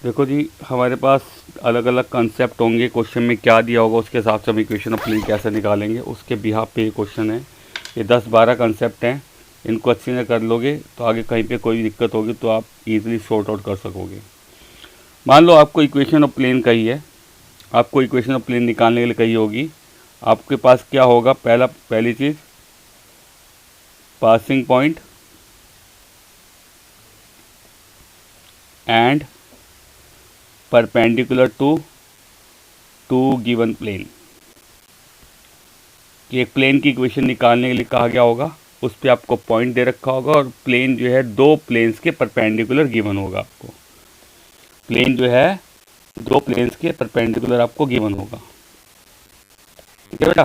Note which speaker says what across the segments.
Speaker 1: देखो जी, हमारे पास अलग अलग कंसेप्ट होंगे, क्वेश्चन में क्या दिया होगा उसके हिसाब से हम इक्वेशन ऑफ प्लेन कैसे निकालेंगे उसके बिहाफ पे ये क्वेश्चन है। ये 10-12 कंसेप्ट हैं, इनको अच्छे से कर लोगे तो आगे कहीं पे कोई दिक्कत होगी तो आप इजीली सॉर्ट आउट कर सकोगे। मान लो आपको इक्वेशन ऑफ प्लेन कही है, आपको इक्वेशन ऑफ प्लेन निकालने के लिए कही होगी। आपके पास क्या होगा, पहली चीज़ passing point and perpendicular to given plane. कि एक प्लेन की इक्वेशन निकालने के लिए कहा गया होगा, उस पर आपको पॉइंट दे रखा होगा और प्लेन जो है दो प्लेन्स के परपेंडिकुलर गिवन होगा। आपको प्लेन जो है दो प्लेन्स के परपेंडिकुलर आपको गिवन होगा। ठीक है बेटा।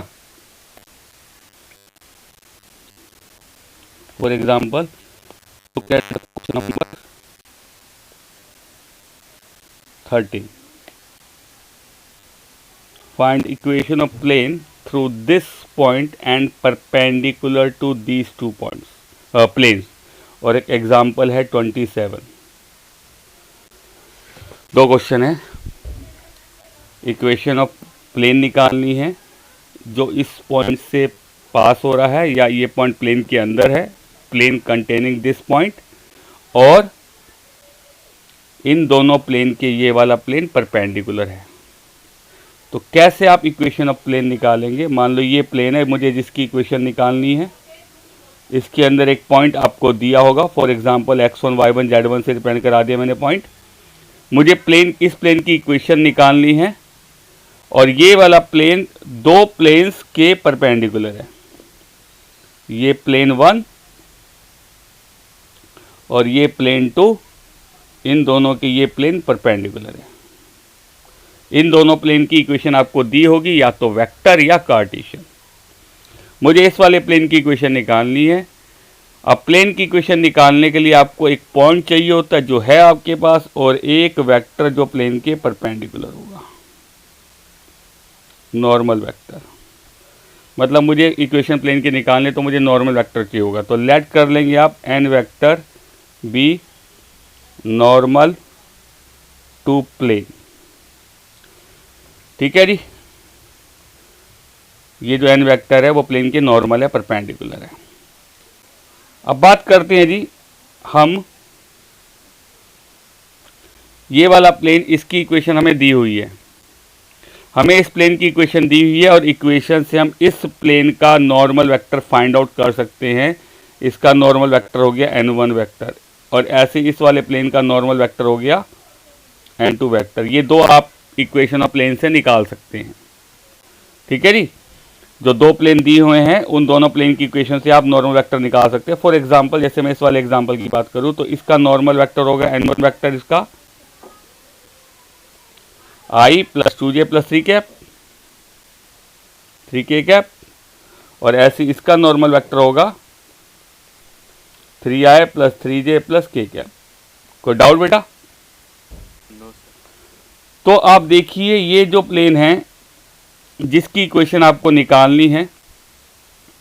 Speaker 1: फॉर एग्जाम्पल तो क्या question number 13, find equation of plane through this point and perpendicular to these two planes। और एक एग्जाम्पल है 27। दो क्वेश्चन है, इक्वेशन ऑफ प्लेन निकालनी है जो इस पॉइंट से पास हो रहा है या ये पॉइंट प्लेन के अंदर है, प्लेन कंटेनिंग दिस पॉइंट, और इन दोनों प्लेन के ये वाला प्लेन परपेंडिकुलर है। तो कैसे आप इक्वेशन ऑफ प्लेन निकालेंगे। मान लो ये प्लेन है, मुझे जिसकी इक्वेशन निकालनी है, इसके अंदर एक पॉइंट आपको दिया होगा। For example x1 y1 z1 से रिप्रेजेंट करा दिया मैंने पॉइंट। मुझे इस प्लेन की इक्वेशन निकालनी है और ये वाला प्लेन दो प्लेन्स के परपेंडिकुलर है। ये प्लेन 1 और ये प्लेन 2, इन दोनों के ये प्लेन परपेंडिकुलर है। इन दोनों प्लेन की इक्वेशन आपको दी होगी या तो वेक्टर या कार्टेशियन। मुझे इस वाले प्लेन की इक्वेशन निकालनी है। अब प्लेन की इक्वेशन निकालने के लिए आपको एक पॉइंट चाहिए होता है जो है आपके पास, और एक वेक्टर जो प्लेन के परपेंडिकुलर होगा, नॉर्मल वेक्टर। मतलब मुझे इक्वेशन प्लेन के निकालने तो मुझे नॉर्मल वेक्टर चाहिए होगा। तो लेट कर लेंगे आप n vector be normal to plane. ठीक है जी। ये जो एन वेक्टर है वो प्लेन के नॉर्मल है, परपेंडिकुलर है। अब बात करते हैं जी हम, ये वाला प्लेन, इसकी इक्वेशन हमें दी हुई है। हमें इस प्लेन की इक्वेशन दी हुई है और इक्वेशन से हम इस प्लेन का नॉर्मल वेक्टर फाइंड आउट कर सकते हैं। इसका नॉर्मल वेक्टर हो गया n1 वेक्टर, और ऐसे इस वाले प्लेन का नॉर्मल वेक्टर हो गया n2 वेक्टर। ये दो आप इक्वेशन ऑफ प्लेन से निकाल सकते हैं। ठीक है जी। जो दो प्लेन दिए हुए हैं उन दोनों प्लेन की इक्वेशन से आप नॉर्मल वेक्टर निकाल सकते हैं। फॉर एग्जांपल जैसे मैं इस वाले एग्जांपल की बात करूं तो इसका नॉर्मल वेक्टर होगा n1 वेक्टर, इसका i + 2j + 3k कैप, और ऐसे इसका नॉर्मल वेक्टर होगा 3i + 3j + k कैप। कोई डाउट बेटा? तो आप देखिए ये जो प्लेन है जिसकी इक्वेशन आपको निकालनी है,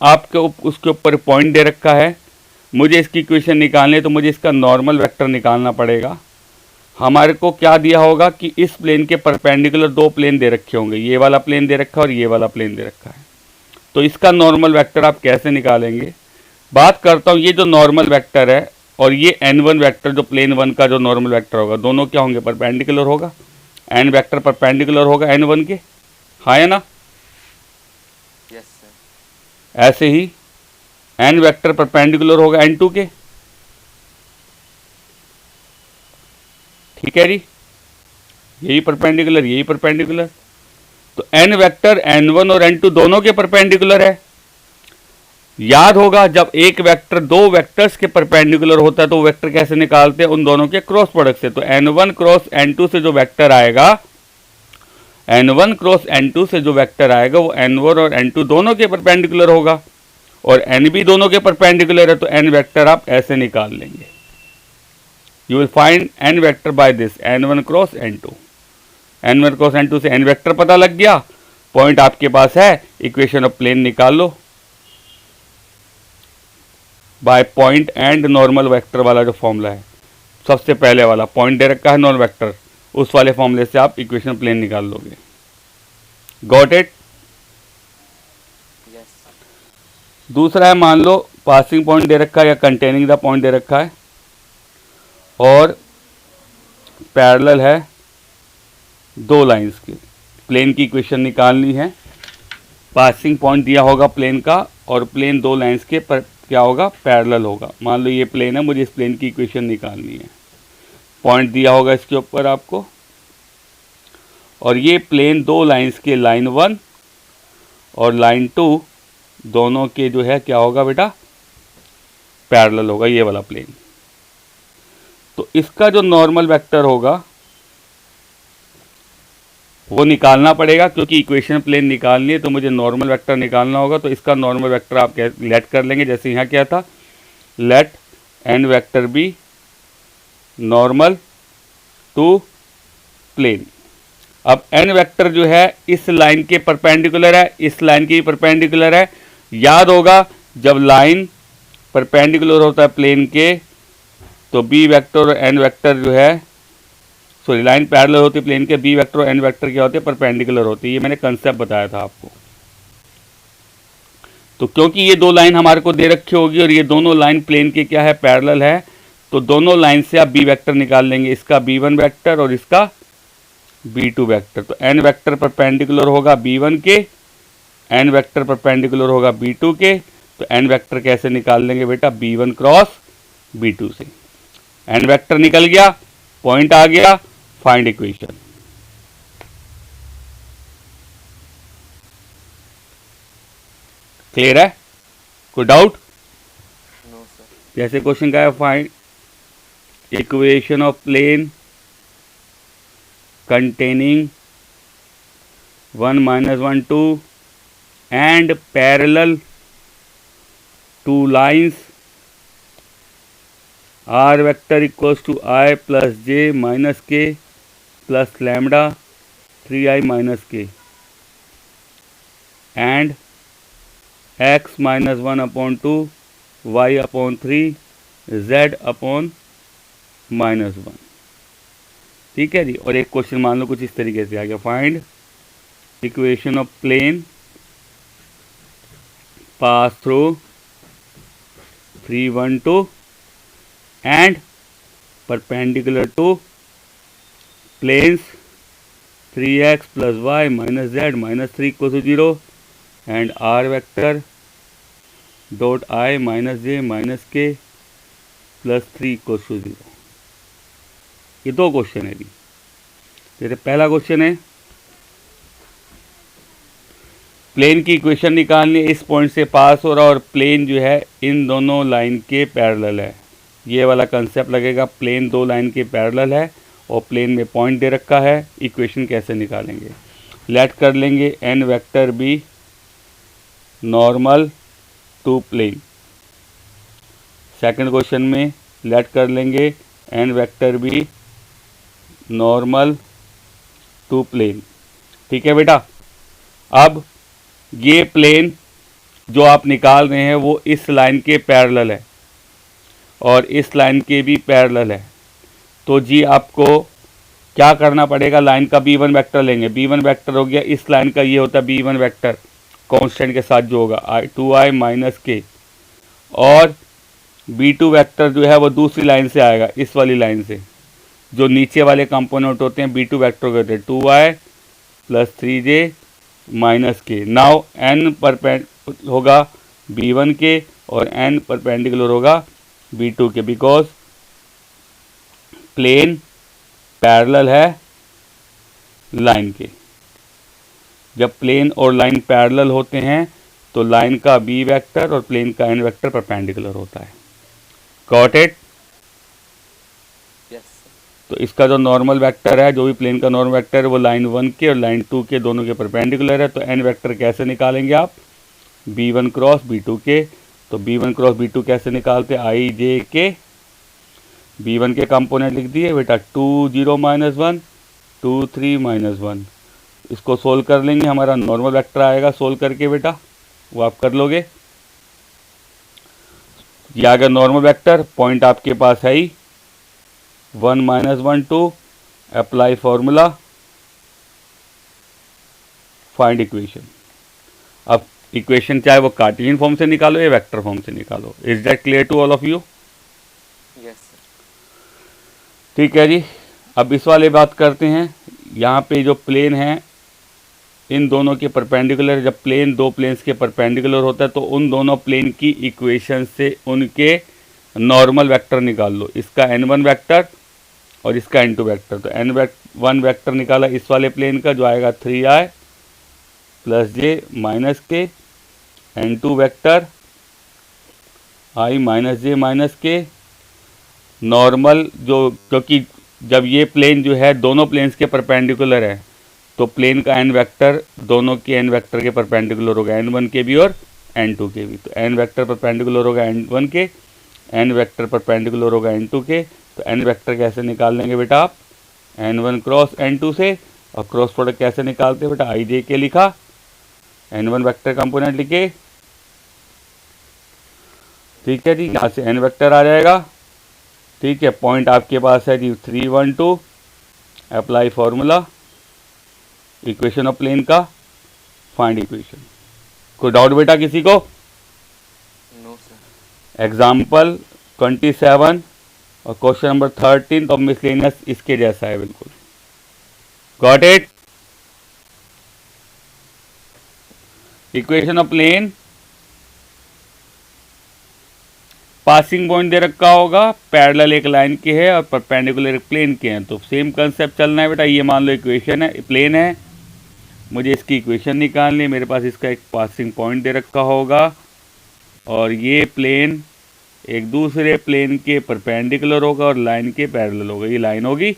Speaker 1: आपके उसके ऊपर पॉइंट दे रखा है। मुझे इसकी इक्वेशन निकालनी है तो मुझे इसका नॉर्मल वेक्टर निकालना पड़ेगा। हमारे को क्या दिया होगा कि इस प्लेन के परपेंडिकुलर दो प्लेन दे रखे होंगे, ये वाला प्लेन दे रखा है और ये वाला प्लेन दे रखा है। तो इसका नॉर्मल वेक्टर आप कैसे निकालेंगे। बात करता हूँ, ये जो नॉर्मल वेक्टर है और ये n1 वेक्टर जो प्लेन 1 का जो नॉर्मल वेक्टर होगा, दोनों क्या होंगे, परपेंडिकुलर होगा। n वेक्टर परपेंडिकुलर होगा n1 के, हाँ है ना?
Speaker 2: Yes sir.
Speaker 1: ऐसे ही n वेक्टर परपेंडिकुलर होगा n2 के। ठीक है जी। यही परपेंडिकुलर, यही परपेंडिकुलर। तो n वेक्टर n1 और n2 दोनों के परपेंडिकुलर है। याद होगा जब एक वेक्टर दो वेक्टर्स के परपेंडिकुलर होता है तो वेक्टर कैसे निकालते हैं, उन दोनों के क्रॉस प्रोडक्ट से। तो n1 क्रॉस n2 से जो वेक्टर आएगा, n1 क्रॉस n2 से जो वेक्टर आएगा वो n1 और n2 दोनों के परपेंडिकुलर होगा, और n भी दोनों के परपेंडिकुलर है। तो n वेक्टर आप ऐसे निकाल लेंगे। You will find n vector by this n1 cross n2। n1 cross n2 से n वेक्टर पता लग गया, पॉइंट आपके पास है, इक्वेशन ऑफ प्लेन निकाल लो by point and normal vector वाला जो फॉर्मूला है। सबसे पहले वाला पॉइंट दे रखा है नॉन वेक्टर, उस वाले फॉर्मूले से आप इक्वेशन प्लेन निकाल लोगे। Got it.
Speaker 2: Yes.
Speaker 1: दूसरा है, मान लो पासिंग पॉइंट दे रखा है या कंटेनिंग द पॉइंट दे रखा है और पैरेलल है दो लाइंस के, प्लेन की इक्वेशन निकालनी है। पासिंग पॉइंट दिया होगा प्लेन का और प्लेन दो लाइंस के पर क्या होगा, पैरेलल होगा। मान लो ये प्लेन है, मुझे इस प्लेन की इक्वेशन निकालनी है। पॉइंट दिया होगा इसके ऊपर आपको, और ये प्लेन दो लाइंस के, लाइन 1 और लाइन 2 दोनों के जो है क्या होगा बेटा, पैरेलल होगा, ये वाला प्लेन। तो इसका जो नॉर्मल वेक्टर होगा वो निकालना पड़ेगा, क्योंकि इक्वेशन प्लेन निकालनी है तो मुझे नॉर्मल वेक्टर निकालना होगा। तो इसका नॉर्मल वेक्टर आप लेट कर लेंगे, जैसे यहाँ क्या था, let n vector be normal to plane. अब एन वेक्टर जो है इस लाइन के परपेंडिकुलर है, इस लाइन के भी परपेंडिकुलर है। याद होगा जब लाइन परपेंडिकुलर होता है प्लेन के तो बी वेक्टर और एन वेक्टर जो है, सॉरी लाइन पैरेलल होती है प्लेन के, बी वेक्टर और एन वेक्टर क्या होते हैं, परपेंडिकुलर होती है। ये मैंने कंसेप्ट बताया था आपको। तो क्योंकि ये दो लाइन हमारे को दे रखी होगी और ये दोनों लाइन प्लेन के क्या है, पैरेलल है, तो दोनों लाइन से आप बी वेक्टर निकाल लेंगे, इसका b1 वेक्टर और इसका b2 वेक्टर। तो n वेक्टर परपेंडिकुलर होगा b1 के, n वेक्टर परपेंडिकुलर होगा b2 के। तो n वेक्टर कैसे निकाल लेंगे बेटा, b1 क्रॉस b2 से। n वेक्टर निकल गया, पॉइंट आ गया, फाइंड इक्वेशन। क्लियर है, कोई डाउट?
Speaker 2: No, sir.
Speaker 1: जैसे क्वेश्चन का है, find equation of plane containing 1 - 1 2 and parallel two lines r vector equals to I plus j minus k plus lambda 3i minus k and x minus 1 upon 2 y upon 3 z upon minus 1। ठीक है जी। और एक question मान लो कुछ इस तरीके से आ गया, find equation of plane pass through 3 1 2 and perpendicular to planes 3x + y - z - 3 = 0 and r vector dot I - j - k + 3 = 0। ये दो क्वेश्चन है जी। जैसे पहला क्वेश्चन है, प्लेन की इक्वेशन निकालनी, इस पॉइंट से पास हो रहा और प्लेन जो है इन दोनों लाइन के पैरेलल है। ये वाला कंसेप्ट लगेगा, प्लेन दो लाइन के पैरेलल है और प्लेन में पॉइंट दे रखा है। इक्वेशन कैसे निकालेंगे, लेट कर लेंगे n vector be normal to plane. Second question में लेट कर लेंगे n vector be normal to plane. ठीक है बेटा। अब ये प्लेन जो आप निकाल रहे हैं वो इस लाइन के पैरेलल है और इस लाइन के भी पैरेलल है। तो जी आपको क्या करना पड़ेगा, लाइन का b1 वेक्टर लेंगे। b1 वेक्टर हो गया इस लाइन का, ये होता है b1 वेक्टर कांस्टेंट के साथ जो होगा 2i - k, और b2 वेक्टर जो है वो दूसरी लाइन से आएगा, इस वाली लाइन से। जो नीचे वाले कंपोनेंट होते हैं b2 वेक्टर के होते हैं 2y + 3j - k। Now n perpendicular होगा b1 के और n परपेंडिकुलर होगा b2 के, बिकॉज प्लेन पैरेलल है लाइन के। जब प्लेन और लाइन पैरेलल होते हैं तो लाइन का b वेक्टर और प्लेन का n वेक्टर परपेंडिकुलर होता है। Got it?
Speaker 2: Yes, sir.
Speaker 1: तो इसका जो नॉर्मल वेक्टर है, जो भी प्लेन का नॉर्मल वेक्टर है, वो लाइन 1 के और लाइन 2 के दोनों के परपेंडिकुलर है। तो n वेक्टर कैसे निकालेंगे आप, b1 क्रॉस b2 के। तो b1 क्रॉस b2 कैसे निकालते हैं, i j k। b1 के कंपोनेंट लिख दिए बेटा, 2 0 - 1 2 3 - 1। इसको सोल्व कर लेंगे, हमारा नॉर्मल वेक्टर आएगा सोल्व करके बेटा, वो आप कर लोगे। ये आ गया नॉर्मल वेक्टर, पॉइंट आपके पास है ही 1 - 1 2 अप्लाई फॉर्मूला, फाइंड इक्वेशन। अब इक्वेशन चाहे वो कार्टेशियन फॉर्म से निकालो या वेक्टर फॉर्म से निकालो। Is that clear to all of you?
Speaker 2: Yes sir.
Speaker 1: ठीक है जी। अब इस वाले बात करते हैं। यहाँ पे जो प्लेन है इन दोनों के परपेंडिकुलर, जब प्लेन दो प्लेन्स के परपेंडिकुलर होता है तो उन दोनों प्लेन की इक्वेशन से उनके नॉर्मल वेक्टर निकाल लो। इसका n1 वेक्टर और इसका n2 वेक्टर। तो n1 वेक्टर निकाला इस वाले प्लेन का, जो आएगा 3i + j - k, n2 vector i - j - k normal, जो क्योंकि जब ये प्लेन जो है दोनों प्लेन्स के परपेंडिकुलर है तो प्लेन का n वेक्टर दोनों के n वेक्टर के परपेंडिकुलर होगा, n1 के भी और n2 के भी। तो n वेक्टर परपेंडिकुलर होगा n1 के, n वेक्टर परपेंडिकुलर होगा n2 के। तो n वेक्टर कैसे निकाल लेंगे बेटा आप? n1 क्रॉस n2 से। और क्रॉस प्रोडक्ट कैसे निकालते हैं बेटा? i j के लिखा, n1 वेक्टर कंपोनेंट लिखे। ठीक है जी, यहाँ से n वेक्टर आ जाएगा। ठीक है, पॉइंट आपके पास है जी 3 1 2। Apply formula, equation of plane का, फाइंड इक्वेशन। कोई डाउट बेटा किसी को?
Speaker 2: No sir.
Speaker 1: एग्जाम्पल 27 और क्वेश्चन नंबर 13 ऑफ मिसलेनियस इसके जैसा है बिल्कुल। Got it? Equation of plane, passing point दे रखा होगा, पैरेलल एक लाइन के है और परपेंडिकुलर एक प्लेन के हैं। तो सेम कंसेप्ट चलना है बेटा। ये मान लो इक्वेशन है, प्लेन है, मुझे इसकी इक्वेशन निकालनी है। मेरे पास इसका एक पासिंग पॉइंट दे रखा होगा और ये प्लेन एक दूसरे प्लेन के परपेंडिकुलर होगा और लाइन के पैरेलल होगा। ये लाइन होगी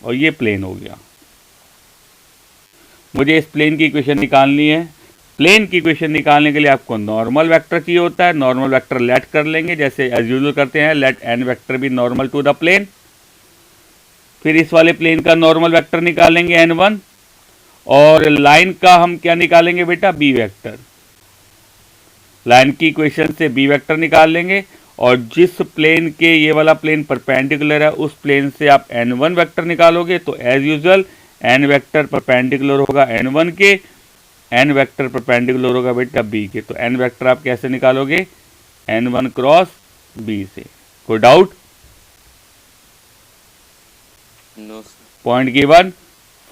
Speaker 1: और ये प्लेन हो गया। मुझे इस प्लेन की इक्वेशन निकालनी है। प्लेन की इक्वेशन निकालने के लिए आपको नॉर्मल वेक्टर चाहिए होता है। नॉर्मल वेक्टर लेट कर लेंगे जैसे एज यूजुअल करते हैं, let n vector be normal to the plane. फिर इस वाले प्लेन का नॉर्मल वेक्टर निकालेंगे n1 और लाइन का हम क्या निकालेंगे बेटा? b vector. लाइन की इक्वेशन से b वेक्टर निकाल लेंगे और जिस प्लेन के ये वाला प्लेन परपेंडिकुलर है उस प्लेन से आप n1 वेक्टर निकालोगे। तो as usual n vector perpendicular होगा n1 के, n वेक्टर परपेंडिकुलर होगा बेटा b के। तो n वेक्टर आप कैसे निकालोगे? n1 क्रॉस b से। कोई doubt?
Speaker 2: No sir.
Speaker 1: Point given,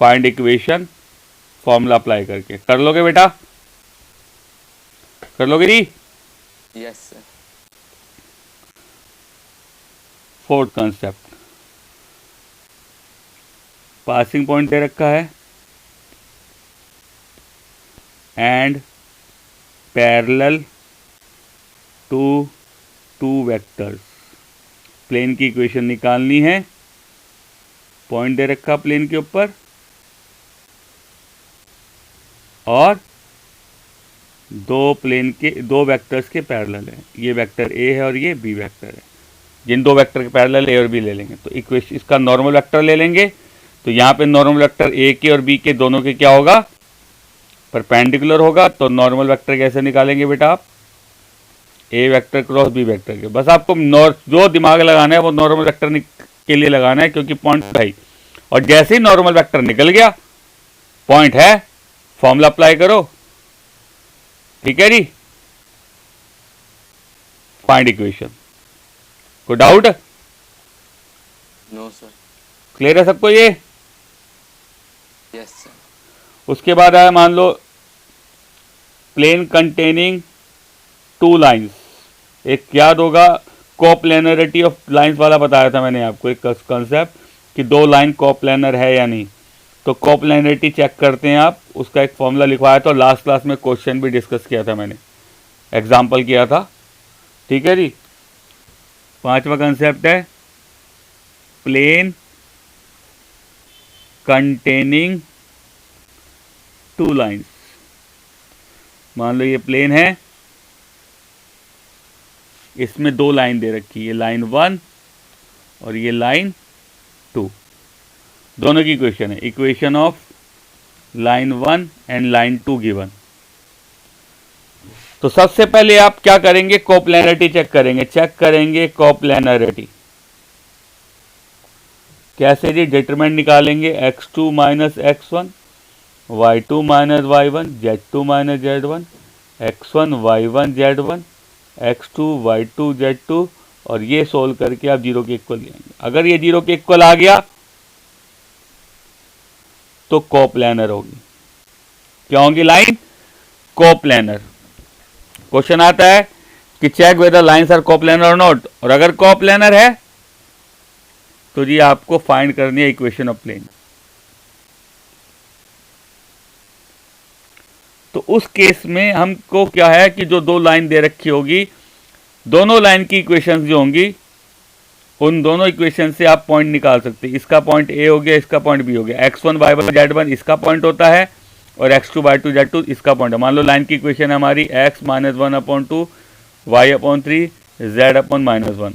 Speaker 1: find equation, formula apply करके कर लोगे बेटा? कर लोगे जी?
Speaker 2: Yes sir.
Speaker 1: Fourth concept, passing point दे रखा है and parallel to two vectors. Plane की इक्वेशन निकालनी है, पॉइंट दे रखा प्लेन के ऊपर और दो वेक्टर्स के पैरेलल है। ये वेक्टर ए है और ये बी वेक्टर है। जिन दो वेक्टर के पैरेलल ए और बी ले लेंगे तो इक्वेशन इसका नॉर्मल वेक्टर ले लेंगे। तो यहाँ पे नॉर्मल वेक्टर ए के और बी के दोनों के क्या होगा? परपेंडिकुलर होगा। तो नॉर्मल वेक्टर कैसे निकालेंगे बेटा आप? ए वेक्टर क्रॉस बी वेक्टर के। बस आपको जो दिमाग लगाना है वो नॉर्मल वेक्टर के लिए लगाना है क्योंकि पॉइंट भाई। और जैसे ही नॉर्मल वेक्टर निकल गया, पॉइंट है, फॉर्मूला अप्लाई करो। ठीक है जी, फाइंड इक्वेशन। कोई डाउट?
Speaker 2: No sir.
Speaker 1: क्लियर है सबको ये?
Speaker 2: Yes sir.
Speaker 1: उसके बाद आया मान लो प्लेन कंटेनिंग टू लाइंस। एक याद होगा कोप्लेनरिटी ऑफ लाइंस वाला बताया था मैंने आपको एक कंसेप्ट कि दो लाइन कोप्लेनर है या नहीं। तो कोप्लेनरिटी चेक करते हैं आप, उसका एक फॉर्मूला लिखवाया था। लास्ट क्लास में क्वेश्चन भी डिस्कस किया था मैंने, एग्जाम्पल किया था। ठीक है जी। पांचवा कंसेप्ट है प्लेन कंटेनिंग टू लाइंस। मान लो ये प्लेन है, इसमें दो लाइन दे रखी है, ये लाइन 1 और ये लाइन 2। दोनों की इक्वेशन है, equation of line 1 and line 2 given. तो सबसे पहले आप क्या करेंगे? कोप्लेनरिटी चेक करेंगे। कोप्लेनरिटी कैसे जी? डिटरमिनेंट निकालेंगे x2 minus x1, y2 minus y1, z2 minus z1, x1 y1 z1, x2 y2 z2, और ये सोल्व करके आप 0 के इक्वल ले आएंगे। अगर ये 0 के इक्वल आ गया तो कोप्लानर होगी। क्या होंगी लाइन? कोप्लानर। क्वेश्चन आता है कि check whether lines are coplanar और नॉट, और अगर कोप्लानर है तो जी आपको फाइंड करनी है इक्वेशन ऑफ प्लेन। तो उस केस में हमको क्या है कि जो दो लाइन दे रखी होगी, दोनों लाइन की इक्वेशंस जो होंगी, उन दोनों इक्वेशन से आप पॉइंट निकाल सकते हैं। इसका पॉइंट ए हो गया, इसका पॉइंट बी हो गया। x1 y1 z1 इसका पॉइंट होता है, और x2 y2 z2 इसका पॉइंट है। मान लो लाइन की इक्वेशन है हमारी x minus 1/2 y/3 z/-1,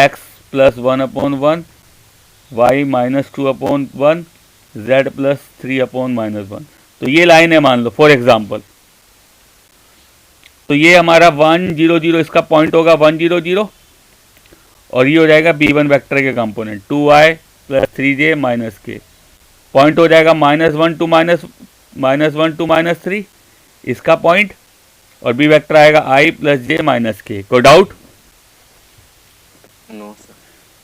Speaker 1: x plus 1/1 y minus 2/1 z plus 3/-1। तो ये लाइन है मान लो फॉर एग्जाम्पल। तो ये हमारा 1 0 0 इसका पॉइंट होगा 1 0 0, और ये हो जाएगा b1 वेक्टर के component 2i plus 3j minus k. Point हो जाएगा -1 टू -3 इसका पॉइंट, और b वेक्टर आएगा i plus j minus k. कोई डाउट?
Speaker 2: No sir.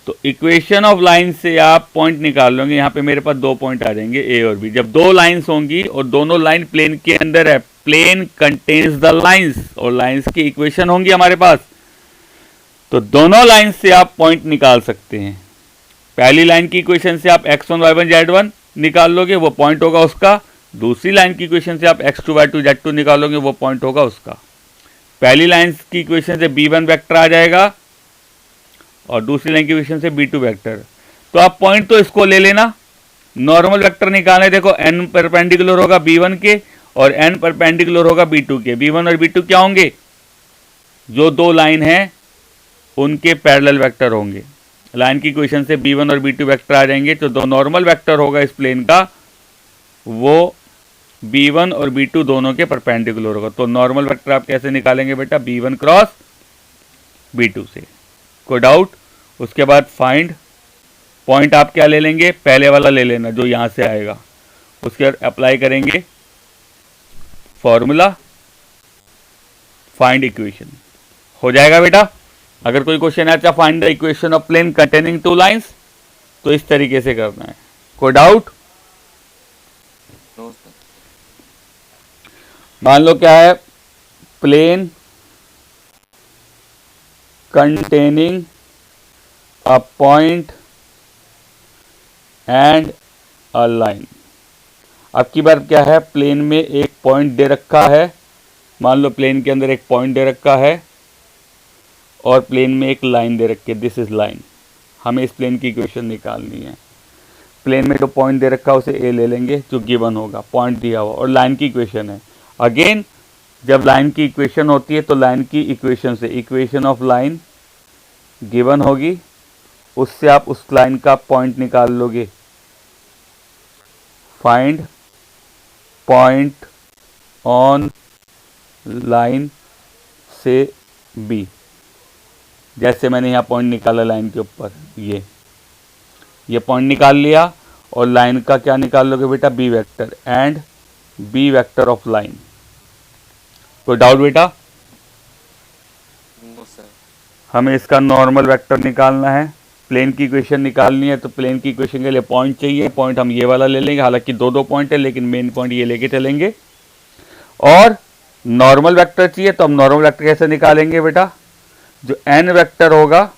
Speaker 1: तो इक्वेशन ऑफ लाइन से आप पॉइंट निकाल लोगे। यहाँ पे मेरे पास 2 पॉइंट आ जाएंगे ए और बी। जब 2 लाइंस होंगी और दोनों लाइन प्लेन के अंदर है, प्लेन कंटेन्स द लाइंस, और लाइंस की इक्वेशन होंगी हमारे पास, तो दोनों लाइन से आप पॉइंट निकाल सकते हैं। पहली लाइन की इक्वेशन से आप x1 y1 z1 निकाल लोगे, वो पॉइंट होगा उसका। दूसरी लाइन की इक्वेशन से आप x2 y2 z2 निकालोगे, वो पॉइंट होगा उसका। पहली लाइन की इक्वेशन से b1 वेक्टर आ जाएगा, और दूसरी लाइन की इक्वेशन से b2 वेक्टर। तो आप पॉइंट तो इसको ले लेना, नॉर्मल वेक्टर निकालने। देखो n परपेंडिकुलर होगा b1 के, और n परपेंडिकुलर होगा b2 के। b1 और b2 क्या होंगे? जो दो लाइन है उनके पैरेलल वेक्टर होंगे। लाइन की इक्वेशन से b1 और b2 वेक्टर आ जाएंगे, तो दो नॉर्मल वेक्टर होगा इस प्लेन का, वो b1 और b2 दोनों के परपेंडिकुलर होगा। तो नॉर्मल वेक्टर आप कैसे निकालेंगे बेटा? b1 क्रॉस b2 से। कोई डाउट? उसके बाद फाइंड पॉइंट आप क्या ले लेंगे? पहले वाला ले लेना जो यहां से आएगा। उसके बाद अप्लाई करेंगे फॉर्मूला, फाइंड इक्वेशन। हो जाएगा बेटा। अगर कोई क्वेश्चन है अच्छा find the equation of plane containing 2 lines, तो इस तरीके से करना है। कोई डाउट?
Speaker 2: No sir.
Speaker 1: मान लो क्या है? Plane containing a point and a line. अब की बार क्या है? प्लेन में एक पॉइंट दे रखा है। मान लो प्लेन के अंदर एक पॉइंट दे रखा है, और प्लेन में एक लाइन दे रखी है, दिस इज लाइन। हमें इस प्लेन की इक्वेशन निकालनी है। प्लेन में जो पॉइंट दे रखा है उसे ए ले लेंगे, जो गिवन होगा, पॉइंट दिया हुआ, और लाइन की इक्वेशन है। अगेन जब लाइन की इक्वेशन होती है तो लाइन की इक्वेशन से इक्वेशन ऑफ लाइन गिवन होगी, उससे आप उस लाइन का पॉइंट निकाल लोगे। फाइंड पॉइंट ऑन लाइन से बी। जैसे मैंने यहाँ पॉइंट निकाला लाइन के ऊपर, ये पॉइंट निकाल लिया, और लाइन का क्या निकाल लोगे बेटा? B vector and b vector of line. कोई डाउट बेटा?
Speaker 2: No sir.
Speaker 1: हमें इसका नॉर्मल वेक्टर निकालना है। प्लेन की इक्वेशन निकालनी है, तो प्लेन की इक्वेशन के लिए पॉइंट चाहिए। पॉइंट हम ये वाला ले लेंगे, हालांकि दो पॉइंट है, लेकिन मेन पॉइंट ये लेके चलेंगे। और नॉर्मल वेक्टर चाहिए, तो हम नॉर्मल वेक्टर कैसे निकालेंगे बेटा? जो एन वेक्टर होगा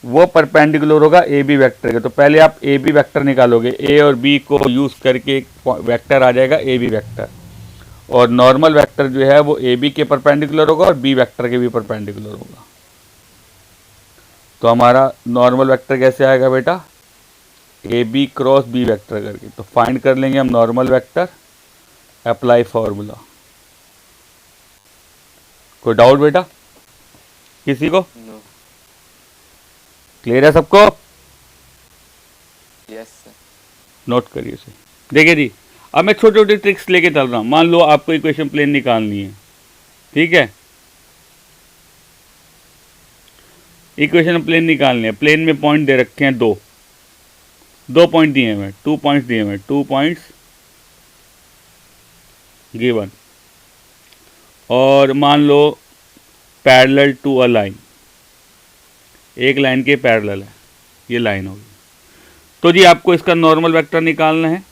Speaker 1: वो परपेंडिकुलर होगा ए बी वेक्टर के। तो पहले आप ए बी वेक्टर निकालोगे, ए और बी को यूज करके वेक्टर आ जाएगा ए बी वेक्टर, और नॉर्मल वेक्टर जो है वो ए बी के परपेंडिकुलर होगा और बी वेक्टर के भी परपेंडिकुलर होगा। तो हमारा नॉर्मल वेक्टर कैसे आएगा बेटा? A b cross b vector करके। तो फाइंड कर लेंगे हम नॉर्मल वेक्टर, अप्लाई फॉर्मूला। कोई डाउट बेटा किसी को?
Speaker 2: नो।
Speaker 1: क्लियर है सबको?
Speaker 2: Yes sir.
Speaker 1: नोट करिए इसे। देखिए जी, अब मैं छोटी छोटी ट्रिक्स लेके चल रहा हूँ। मान लो आपको इक्वेशन प्लेन निकालनी है, ठीक है? इक्वेशन प्लेन निकालनी है। प्लेन में पॉइंट दे रखे हैं 2, 2 पॉइंट दिए हुए, 2 पॉइंट्स दिए हुए, 2 पॉइंट्स गिवन, और मान लो पैरेलल टू अ लाइन, एक लाइन के पैरेलल है, ये लाइन होगी। तो जी आपको इसका नॉर्मल वेक्टर निकालना है।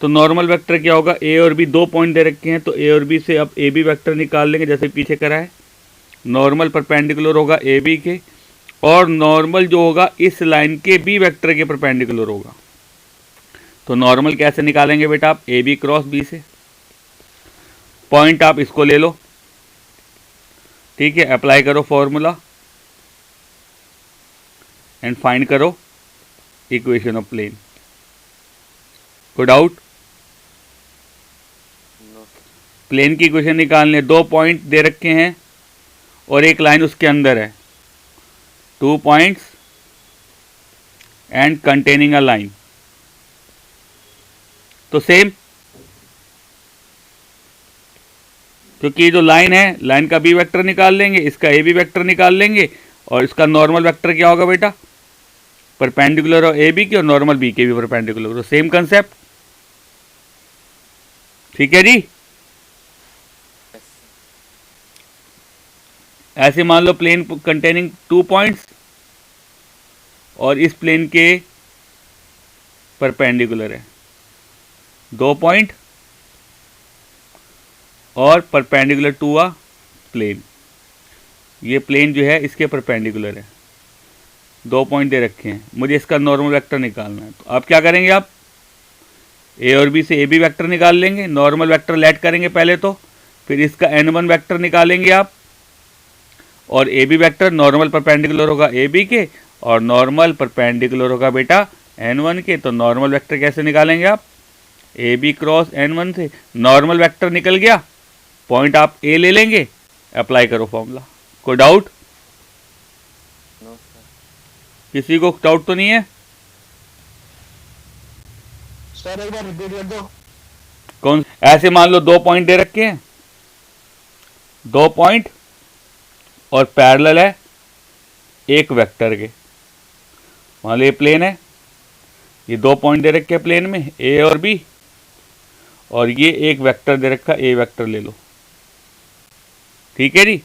Speaker 1: तो नॉर्मल वेक्टर क्या होगा, ए और बी 2 पॉइंट दे रखे हैं, तो ए और बी से अब ए बी वेक्टर निकाल लेंगे जैसे पीछे करा है। नॉर्मल परपेंडिकुलर होगा ए बी के, और नॉर्मल जो होगा इस लाइन के बी वेक्टर के परपेंडिकुलर होगा। तो नॉर्मल कैसे निकालेंगे बेटा आप, ए बी क्रॉस बी से। पॉइंट आप इसको ले लो, ठीक है, अप्लाई करो फॉर्मूला एंड फाइंड करो इक्वेशन ऑफ प्लेन। कोई डाउट?
Speaker 2: No sir.
Speaker 1: प्लेन की इक्वेशन निकालने, 2 पॉइंट दे रखे हैं और एक लाइन उसके अंदर है, 2 points and containing a line. तो सेम, क्योंकि ये जो लाइन है, लाइन का बी वेक्टर निकाल लेंगे, इसका ए बी वेक्टर निकाल लेंगे, और इसका नॉर्मल वेक्टर क्या होगा बेटा, परपेंडिकुलर और ए बी की और नॉर्मल बी के भी परपेंडिकुलर। तो सेम कंसेप्ट, ठीक है जी।
Speaker 2: Yes sir.
Speaker 1: ऐसे मान लो प्लेन कंटेनिंग 2 पॉइंट्स और इस प्लेन के परपेंडिकुलर है 2 पॉइंट और परपेंडिकुलर टू अ प्लेन। ये प्लेन जो है इसके परपेंडिकुलर है, 2 पॉइंट दे रखे हैं, मुझे इसका नॉर्मल वेक्टर निकालना है। तो आप क्या करेंगे, आप ए और बी से ए बी वेक्टर निकाल लेंगे, नॉर्मल वेक्टर लेट करेंगे पहले तो, फिर इसका n1 वेक्टर निकालेंगे आप, और a b vector normal perpendicular होगा ए बी के और नॉर्मल परपेंडिकुलर होगा बेटा n1 के। तो नॉर्मल वेक्टर कैसे निकालेंगे आप, ए बी क्रॉस n1 से। नॉर्मल वेक्टर निकल गया, पॉइंट आप ए ले लेंगे, अप्लाई करो फॉर्मूला। कोई डाउट?
Speaker 2: No sir.
Speaker 1: किसी को डाउट तो नहीं है?
Speaker 3: सर एक बार रिपीट कर दो।
Speaker 1: कौन? ऐसे मान लो 2 पॉइंट दे रखे हैं, 2 पॉइंट और पैरेलल है एक वेक्टर के। मान लो ये प्लेन है, ये 2 पॉइंट दे रखे हैं प्लेन में ए और बी, और ये एक वेक्टर दे रखा ए वेक्टर ले लो, ठीक है जी।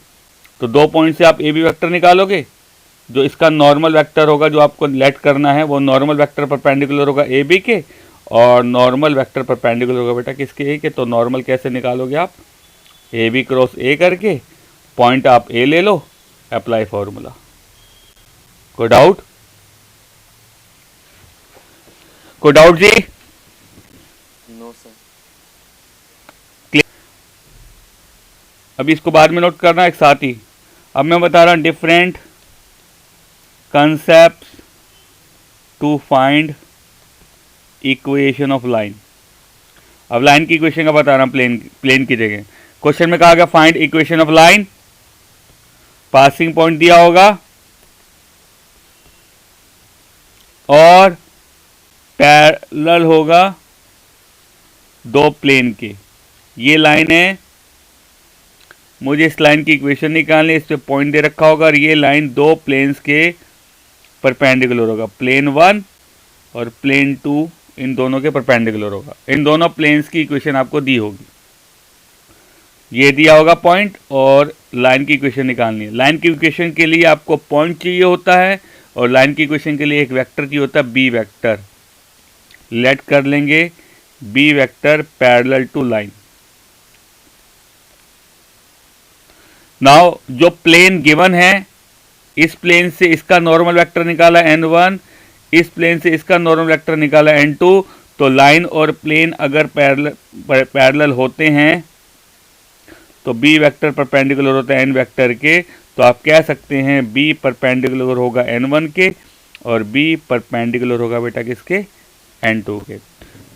Speaker 1: तो 2 पॉइंट से आप ए बी वेक्टर निकालोगे, जो इसका नॉर्मल वेक्टर होगा जो आपको लेट करना है, वो नॉर्मल वेक्टर परपेंडिकुलर होगा ए बी के, और नॉर्मल वेक्टर परपेंडिकुलर होगा बेटा किसके, ए के। तो नॉर्मल कैसे निकालोगे आप, ए बी क्रॉस ए करके, पॉइंट आप ए ले लो, अप्लाई फॉर्मूला। कोई डाउट? कोई डाउट जी?
Speaker 2: No sir.
Speaker 1: अभी इसको बाद में नोट करना एक साथ ही। अब मैं बता रहा हूँ different concept to find equation of line. अब लाइन की इक्वेशन का बता रहा हूँ, प्लेन की जगह। क्वेश्चन में कहा गया find equation of line, passing point दिया होगा और पैरेलल होगा 2 प्लेन के। ये लाइन है, मुझे इस लाइन की इक्वेशन निकालनी है, इस पे पॉइंट दे रखा होगा, और ये लाइन 2 प्लेन्स के परपेंडिकुलर होगा, प्लेन 1 और प्लेन 2, इन दोनों के परपेंडिकुलर होगा। इन दोनों प्लेन्स की इक्वेशन आपको दी होगी, ये दिया होगा पॉइंट, और लाइन की इक्वेशन निकालनी है। लाइन की इक्वेशन के लिए आपको पॉइंट चाहिए होता है, और लाइन की इक्वेशन के लिए एक वेक्टर चाहिए होता है, बी वेक्टर। लेट कर लेंगे b vector parallel to line. Now जो प्लेन गिवन है, इस प्लेन से इसका नॉर्मल वेक्टर निकाला n1, इस प्लेन से इसका नॉर्मल वेक्टर निकाला n2। तो लाइन और प्लेन अगर पैरेलल होते हैं तो बी वेक्टर परपेंडिकुलर होता है n वेक्टर के। तो आप कह सकते हैं बी परपेंडिकुलर होगा n1 के और बी परपेंडिकुलर होगा बेटा किसके, n2 के।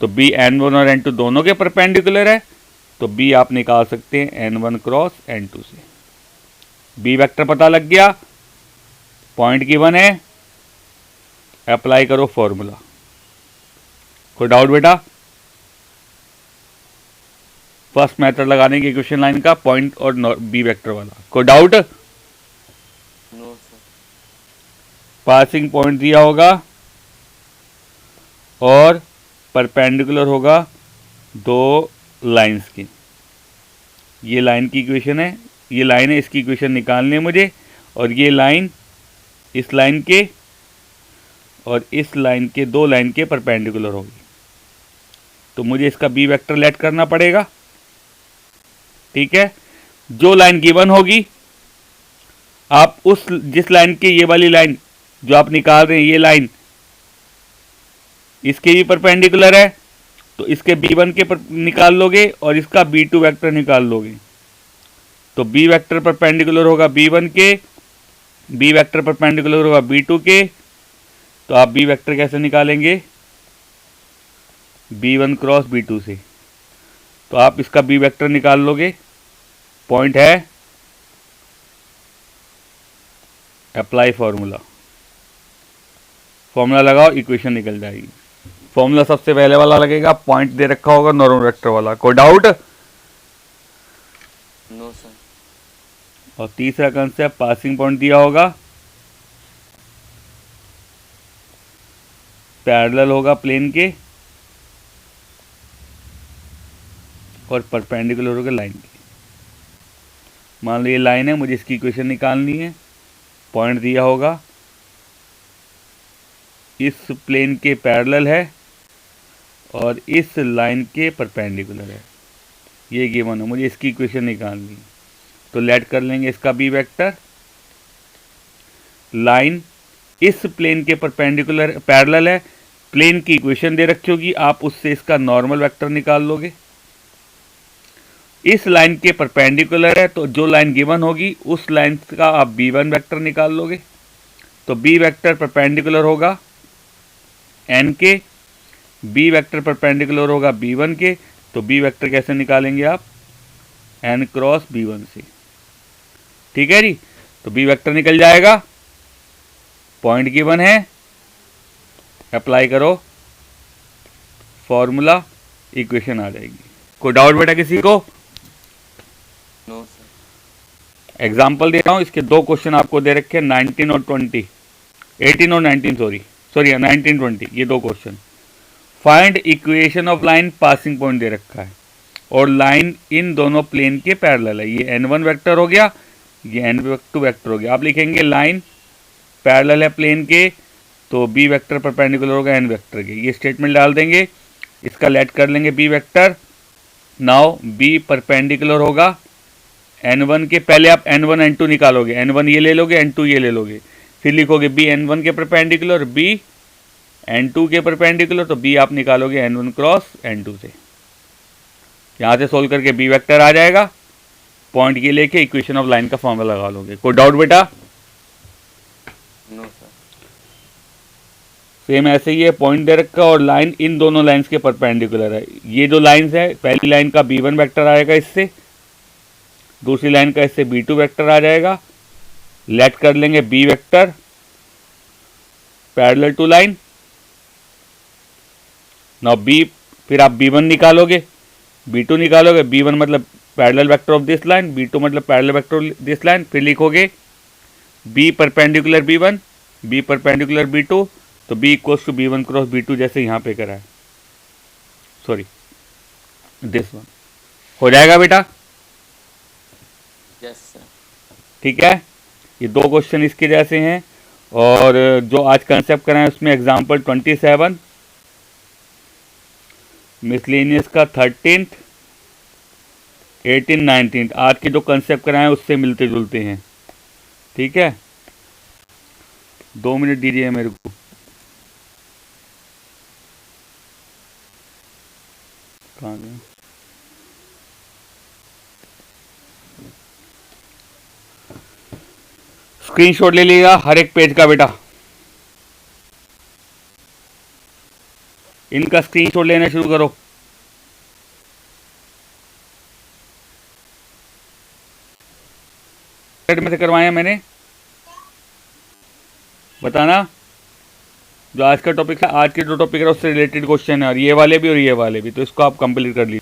Speaker 1: तो बी n1 और n2 दोनों के परपेंडिकुलर है, तो बी आप निकाल सकते हैं n1 क्रॉस n2 से। बी वेक्टर पता लग गया, पॉइंट गिवन है, अप्लाई करो फॉर्मूला। कोई डाउट बेटा? फर्स्ट मेथड लगाने की इक्वेशन लाइन का, पॉइंट और बी वेक्टर वाला। कोई doubt?
Speaker 2: No sir.
Speaker 1: Passing point दिया होगा और परपेंडिकुलर होगा दो लाइंस की। ये लाइन की इक्वेशन है, ये लाइन है, इसकी इक्वेशन निकालनी है मुझे। और ये लाइन इस लाइन के और इस लाइन के, दो लाइन के परपेंडिकुलर होगी। तो मुझे इसका बी वेक्टर लेट करना पड़ेगा। ठीक है, जो लाइन गिवन होगी आप उस, जिस लाइन के, ये वाली लाइन जो आप निकाल रहे हैं, ये लाइन इसके भी परपेंडिकुलर है, तो इसके b1 के निकाल लोगे और इसका b2 वेक्टर निकाल लोगे। तो b वेक्टर परपेंडिकुलर होगा b1 के, b वेक्टर परपेंडिकुलर होगा b2 के। तो आप b वेक्टर कैसे निकालेंगे? b1 क्रॉस b2 से। तो आप इसका b वेक्टर निकाल लोगे। पॉइंट है अप्लाई फॉर्मूला, फॉर्मूला लगाओ, इक्वेशन निकल जाएगी। फॉर्मूला सबसे पहले वाला लगेगा, पॉइंट दे रखा होगा नॉर्मल वेक्टर वाला। कोई डाउट?
Speaker 2: No sir.
Speaker 1: और तीसरा कंसेप्ट पासिंग पॉइंट दिया होगा, पैरेलल होगा प्लेन के और परपेंडिकुलर होगा लाइन के। मान लो ये लाइन है, मुझे इसकी इक्वेशन निकालनी है। पॉइंट दिया होगा, इस प्लेन के पैरेलल है और इस लाइन के परपेंडिकुलर है। ये गिवन है, मुझे इसकी इक्वेशन निकालनी है। तो लेट कर लेंगे इसका बी वेक्टर। लाइन इस प्लेन के परपेंडिकुलर पैरेलल है, प्लेन की इक्वेशन दे रखी होगी, आप उससे इसका नॉर्मल वेक्टर निकाल लोगे। इस लाइन के परपेंडिकुलर है, तो जो लाइन गिवन होगी उस लाइन का आप b1 वेक्टर निकाल लोगे। तो b वेक्टर परपेंडिकुलर होगा n के, b वेक्टर परपेंडिकुलर होगा b1 के। तो b वेक्टर कैसे निकालेंगे आप? n क्रॉस b1 से। ठीक है जी, तो b वेक्टर निकल जाएगा। पॉइंट गिवन है, अप्लाई करो फॉर्मूला, इक्वेशन आ जाएगी। कोई डाउट बेटा किसी को?
Speaker 2: No sir.
Speaker 1: एग्जाम्पल दे रहा हूँ, इसके दो क्वेश्चन आपको दे रखे हैं, 19 और 20, 18 और 19, सॉरी 19 20, ये दो question. Find equation of line passing point दे रखा है और लाइन इन दोनों प्लेन के पैरेलल है। ये n1 वेक्टर हो गया, ये n2 वेक्टर हो गया। आप लिखेंगे लाइन पैरेलल है प्लेन के, तो b वेक्टर परपेंडिकुलर होगा n वेक्टर के। ये स्टेटमेंट डाल देंगे, इसका लेट कर लेंगे b vector. Now b perpendicular होगा n1 के, पहले आप n1 n2 निकालोगे, n1 ये ले लोगे, n2 ये ले लोगे, फिर लिखोगे b n1 के परपेंडिकुलर, b n2 के परपेंडिकुलर। तो b आप निकालोगे n1 क्रॉस n2 से। यहाँ से सोल्व करके b वेक्टर आ जाएगा। पॉइंट ये लेके इक्वेशन ऑफ लाइन का फॉर्मूला लगा लोगे। कोई डाउट बेटा?
Speaker 2: No sir.
Speaker 1: सेम ऐसे ही है, पॉइंट दे रखा और लाइन इन दोनों लाइंस के परपेंडिकुलर है। ये जो लाइंस है, पहली लाइन का b1 वेक्टर आएगा इससे, दूसरी लाइन का इससे b2 वेक्टर आ जाएगा। लेट कर लेंगे b vector parallel to line. Now b, फिर आप b1 निकालोगे, b2 निकालोगे। b1 मतलब parallel vector of this line, b2 मतलब parallel vector of this line. फिर लिखोगे b perpendicular b1, b perpendicular b2। तो b equals to b1 cross b2, जैसे यहाँ पे करा है, सॉरी दिस वन। हो जाएगा बेटा?
Speaker 2: Yes sir.
Speaker 1: ठीक है, ये दो क्वेश्चन इसके जैसे हैं। और जो आज कंसेप्ट कराएं उसमें एग्जाम्पल 27, मिसलेनियस का 13th, 18, 19, आज के जो कंसेप्ट कराएं उससे मिलते जुलते हैं। ठीक है, 2 मिनट दीजिए मेरे को। कहाँ गया? स्क्रीनशॉट ले लीजिएगा हर एक पेज का बेटा, इनका स्क्रीनशॉट लेना शुरू करो। में से करवाया मैंने, बताना जो आज का टॉपिक है, आज के जो टॉपिक है उससे रिलेटेड क्वेश्चन है, और ये वाले भी और ये वाले भी, तो इसको आप कंप्लीट कर लीजिए।